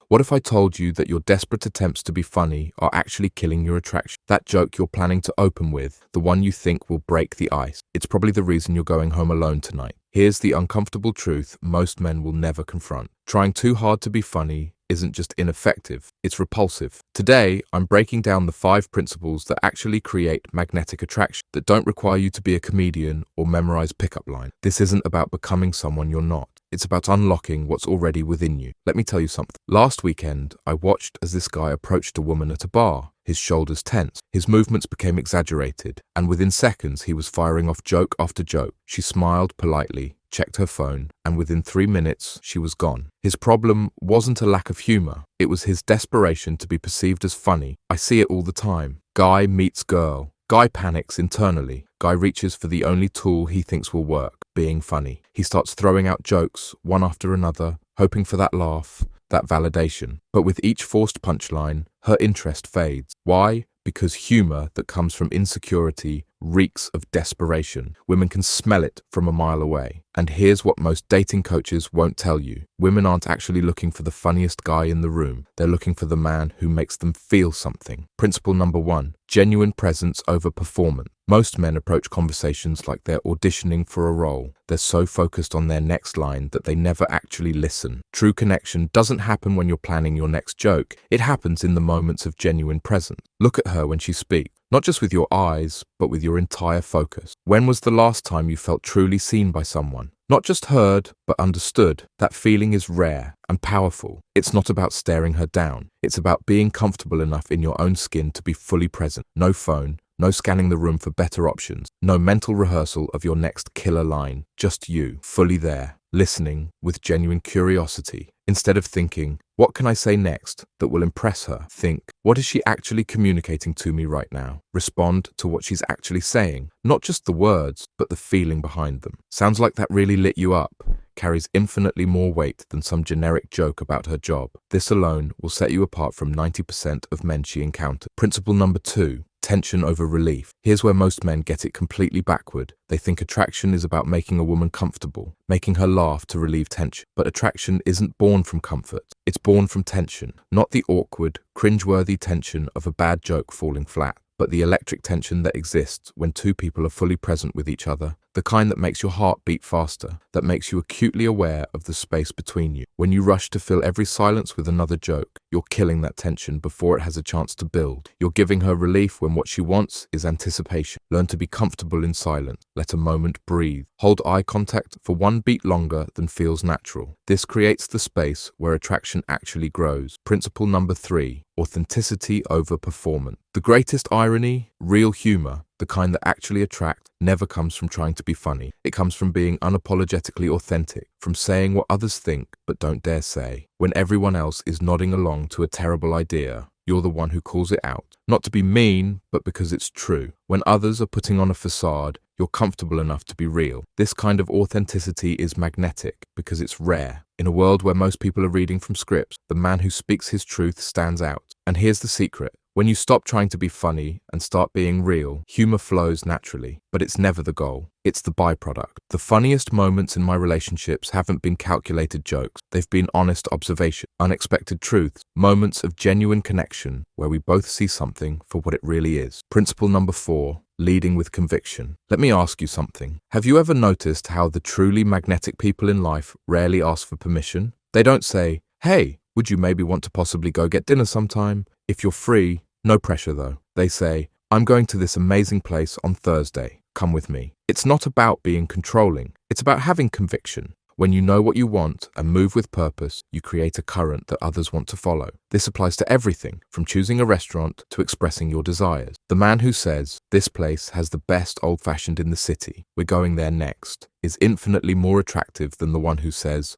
What if I told you that your desperate attempts to be funny are actually killing your attraction? That joke you're planning to open with, the one you think will break the ice, it's probably the reason you're going home alone tonight. Here's the uncomfortable truth most men will never confront. Trying too hard to be funny isn't just ineffective, it's repulsive. Today, I'm breaking down the 5 principles that actually create magnetic attraction, that don't require you to be a comedian or memorize pickup lines. This isn't about becoming someone you're not. It's about unlocking what's already within you. Let me tell you something. Last weekend, I watched as this guy approached a woman at a bar. His shoulders tense, his movements became exaggerated, and within seconds he was firing off joke after joke. She smiled politely, checked her phone, and within 3 minutes, she was gone. His problem wasn't a lack of humor, it was his desperation to be perceived as funny. I see it all the time. Guy meets girl. Guy panics internally. Guy reaches for the only tool he thinks will work, being funny. He starts throwing out jokes, one after another, hoping for that laugh, that validation. But with each forced punchline, her interest fades. Why? Because humor that comes from insecurity reeks of desperation. Women can smell it from a mile away. And here's what most dating coaches won't tell you. Women aren't actually looking for the funniest guy in the room. They're looking for the man who makes them feel something. Principle number 1, genuine presence over performance. Most men approach conversations like they're auditioning for a role. They're so focused on their next line that they never actually listen. True connection doesn't happen when you're planning your next joke. It happens in the moments of genuine presence. Look at her when she speaks. Not just with your eyes, but with your entire focus. When was the last time you felt truly seen by someone? Not just heard, but understood. That feeling is rare and powerful. It's not about staring her down. It's about being comfortable enough in your own skin to be fully present. No phone, no scanning the room for better options, no mental rehearsal of your next killer line. Just you, fully there, listening with genuine curiosity. Instead of thinking, what can I say next that will impress her? Think, what is she actually communicating to me right now? Respond to what she's actually saying, not just the words, but the feeling behind them. Sounds like that really lit you up. Carries infinitely more weight than some generic joke about her job. This alone will set you apart from 90% of men she encounters. Principle number 2. Tension over relief. Here's where most men get it completely backward. They think attraction is about making a woman comfortable, making her laugh to relieve tension. But attraction isn't born from comfort. It's born from tension. Not the awkward, cringeworthy tension of a bad joke falling flat, but the electric tension that exists when two people are fully present with each other. The kind that makes your heart beat faster, that makes you acutely aware of the space between you. When you rush to fill every silence with another joke, you're killing that tension before it has a chance to build. You're giving her relief when what she wants is anticipation. Learn to be comfortable in silence. Let a moment breathe. Hold eye contact for 1 beat longer than feels natural. This creates the space where attraction actually grows. Principle number 3. Authenticity over performance. The greatest irony, real humor, the kind that actually attracts, never comes from trying to be funny. It comes from being unapologetically authentic, from saying what others think but don't dare say. When everyone else is nodding along to a terrible idea, you're the one who calls it out. Not to be mean, but because it's true. When others are putting on a facade, you're comfortable enough to be real. This kind of authenticity is magnetic because it's rare. In a world where most people are reading from scripts, the man who speaks his truth stands out. And here's the secret. When you stop trying to be funny and start being real, humor flows naturally, but it's never the goal. It's the byproduct. The funniest moments in my relationships haven't been calculated jokes. They've been honest observation, unexpected truths, moments of genuine connection where we both see something for what it really is. Principle number 4, leading with conviction. Let me ask you something. Have you ever noticed how the truly magnetic people in life rarely ask for permission? They don't say, hey, would you maybe want to possibly go get dinner sometime? If you're free, no pressure though. They say, I'm going to this amazing place on Thursday. Come with me. It's not about being controlling. It's about having conviction. When you know what you want and move with purpose, you create a current that others want to follow. This applies to everything, from choosing a restaurant to expressing your desires. The man who says, this place has the best old-fashioned in the city, we're going there next, is infinitely more attractive than the one who says,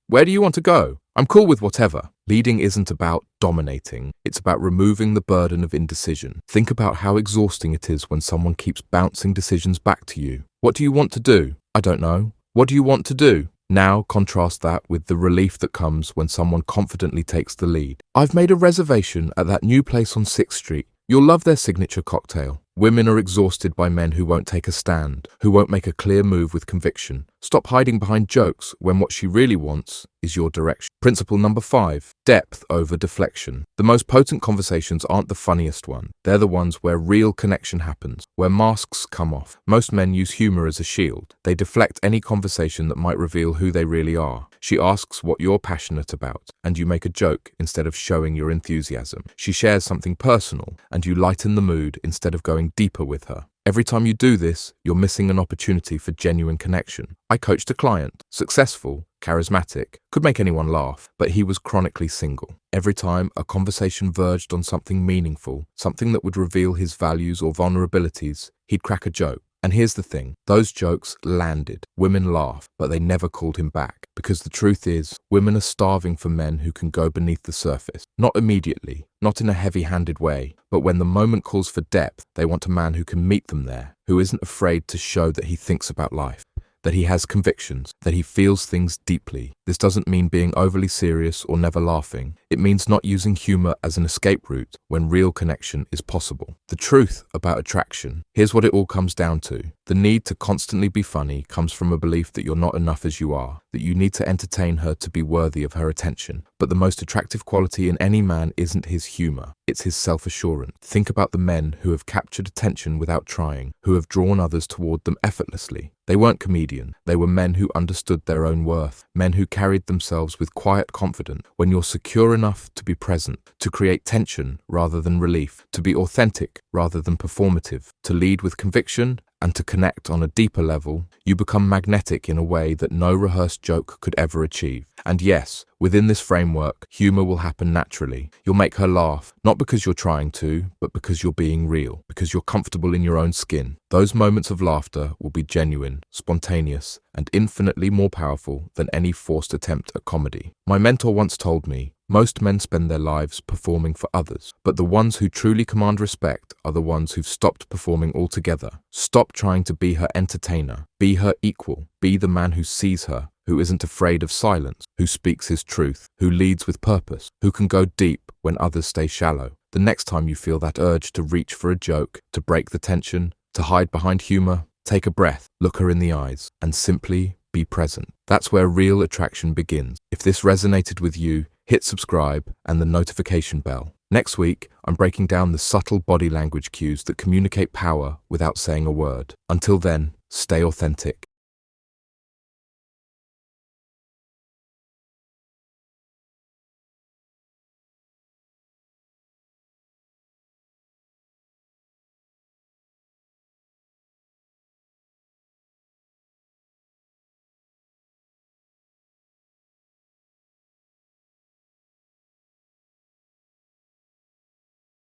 where do you want to go? I'm cool with whatever. Leading isn't about dominating. It's about removing the burden of indecision. Think about how exhausting it is when someone keeps bouncing decisions back to you. What do you want to do? I don't know. What do you want to do? Now contrast that with the relief that comes when someone confidently takes the lead. I've made a reservation at that new place on 6th Street. You'll love their signature cocktail. Women are exhausted by men who won't take a stand, who won't make a clear move with conviction. Stop hiding behind jokes when what she really wants is your direction. Principle number 5, depth over deflection. The most potent conversations aren't the funniest ones. They're the ones where real connection happens, where masks come off. Most men use humor as a shield. They deflect any conversation that might reveal who they really are. She asks what you're passionate about, and you make a joke instead of showing your enthusiasm. She shares something personal, and you lighten the mood instead of going deeper with her. Every time you do this, you're missing an opportunity for genuine connection. I coached a client, successful, charismatic, could make anyone laugh, but he was chronically single. Every time a conversation verged on something meaningful, something that would reveal his values or vulnerabilities, he'd crack a joke. And here's the thing, those jokes landed. Women laugh, but they never called him back. Because the truth is, women are starving for men who can go beneath the surface. Not immediately, not in a heavy-handed way, but when the moment calls for depth, they want a man who can meet them there, who isn't afraid to show that he thinks about life, that he has convictions, that he feels things deeply. This doesn't mean being overly serious or never laughing. It means not using humor as an escape route when real connection is possible. The truth about attraction, here's what it all comes down to. The need to constantly be funny comes from a belief that you're not enough as you are, that you need to entertain her to be worthy of her attention. But the most attractive quality in any man isn't his humor, it's his self-assurance. Think about the men who have captured attention without trying, who have drawn others toward them effortlessly. They weren't comedians, they were men who understood their own worth, men who carried themselves with quiet confidence. When you're secure enough to be present, to create tension rather than relief, to be authentic rather than performative, to lead with conviction, and to connect on a deeper level, you become magnetic in a way that no rehearsed joke could ever achieve. And yes, within this framework, humor will happen naturally. You'll make her laugh, not because you're trying to, but because you're being real, because you're comfortable in your own skin. Those moments of laughter will be genuine, spontaneous, and infinitely more powerful than any forced attempt at comedy. My mentor once told me, most men spend their lives performing for others, but the ones who truly command respect are the ones who've stopped performing altogether. Stop trying to be her entertainer. Be her equal. Be the man who sees her, who isn't afraid of silence, who speaks his truth, who leads with purpose, who can go deep when others stay shallow. The next time you feel that urge to reach for a joke, to break the tension, to hide behind humor, take a breath, look her in the eyes, and simply be present. That's where real attraction begins. If this resonated with you, hit subscribe and the notification bell. Next week, I'm breaking down the subtle body language cues that communicate power without saying a word. Until then, stay authentic.